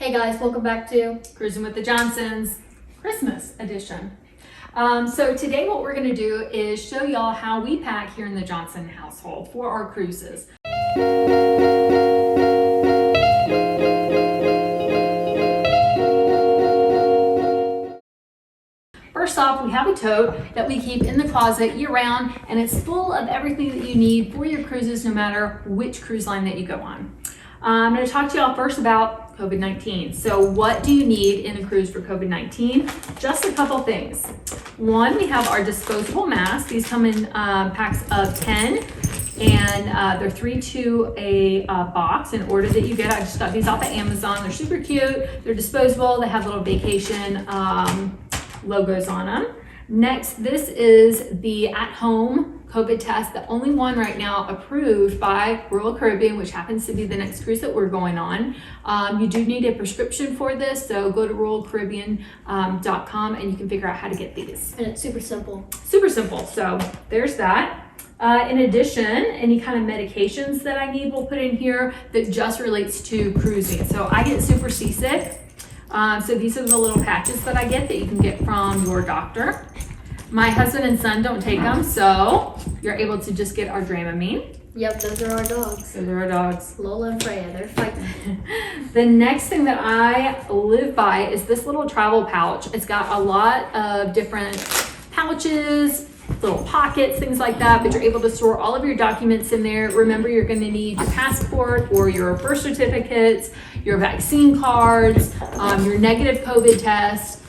Hey guys, welcome back to Cruising with the Johnsons Christmas edition. So today what we're going to do is show y'all how we pack here in the Johnson household for our cruises. First off, we have a tote that we keep in the closet year round, and it's full of everything that you need for your cruises, no matter which cruise line that you go on. I'm going to talk to y'all first about COVID-19. So what do you need in a cruise for COVID-19? Just a couple things. One, we have our disposable masks. These come in packs of 10, and they're 3 to a box in order that you get. I just got these off of Amazon. They're super cute. They're disposable. They have little vacation logos on them. Next, this is the at-home COVID test, the only one right now approved by Royal Caribbean, which happens to be the next cruise that we're going on. You do need a prescription for this, so go to royalcaribbean.com and you can figure out how to get these. and it's super simple. Super simple, so there's that. In addition, any kind of medications that I need, we'll put in here that just relates to cruising. So I get super seasick. So these are the little patches that I get that you can get from your doctor. My husband and son don't take them, so you're able to just get our Dramamine. Yep, those are our dogs. Those are our dogs. Lola and Freya, they're fighting. The next thing that I live by is this little travel pouch. It's got a lot of different pouches, little pockets, things like that, but you're able to store all of your documents in there. Remember, you're going to need your passport or your birth certificates, your vaccine cards, your negative COVID test,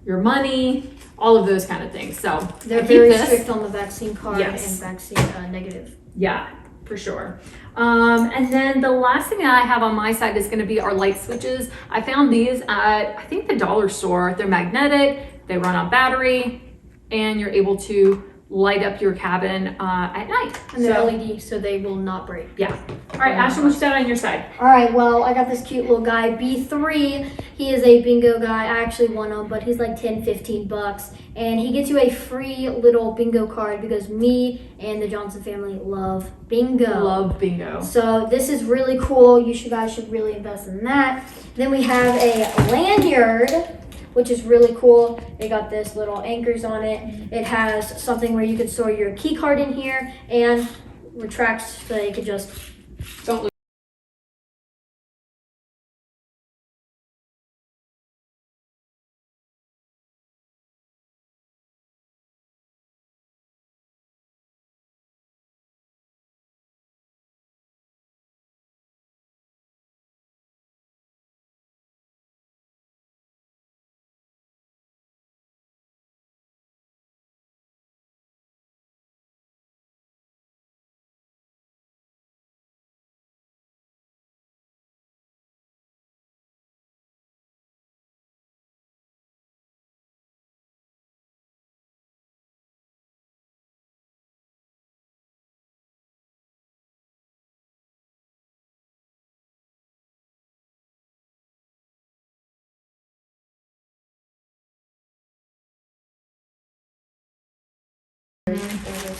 your money, all of those kind of things. So They're very strict on the vaccine card Yes. and vaccine negative. Yeah, for sure. And then the last thing that I have on my side is going to be our light switches. I found these at, I think, the dollar store. They're magnetic, they run on battery, and you're able to light up your cabin at night. And they're LED, so they will not break. Yeah. All right, Ashton, what you got on your side? All right, well, I got this cute little guy, B3. He is a bingo guy. I actually won him, but he's like 10, 15 bucks. And he gets you a free little bingo card because me and the Johnson family love bingo. Love bingo. So this is really cool. You guys should really invest in that. Then we have a lanyard, which is really cool. They got this little anchors on it. It has something where you can store your key card in here and retracts so you can just Don't lose.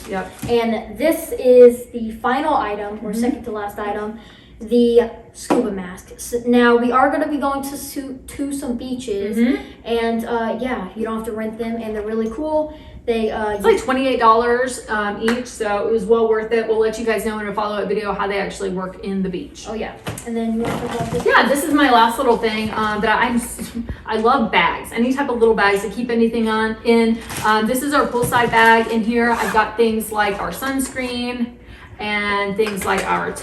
Yep. And this is the final item, or second to last item, the scuba mask. So now we are going to be going to some beaches, and yeah, you don't have to rent them, and they're really cool. They It's like $28 each, so it was well worth it. We'll let you guys know in a follow-up video how they actually work in the beach. oh yeah, and then you want to talk about this? Yeah, this is my last little thing that I love bags. Any type of little bags to keep anything in. This is our Poolside Bag. In here, I've got things like our sunscreen and things like our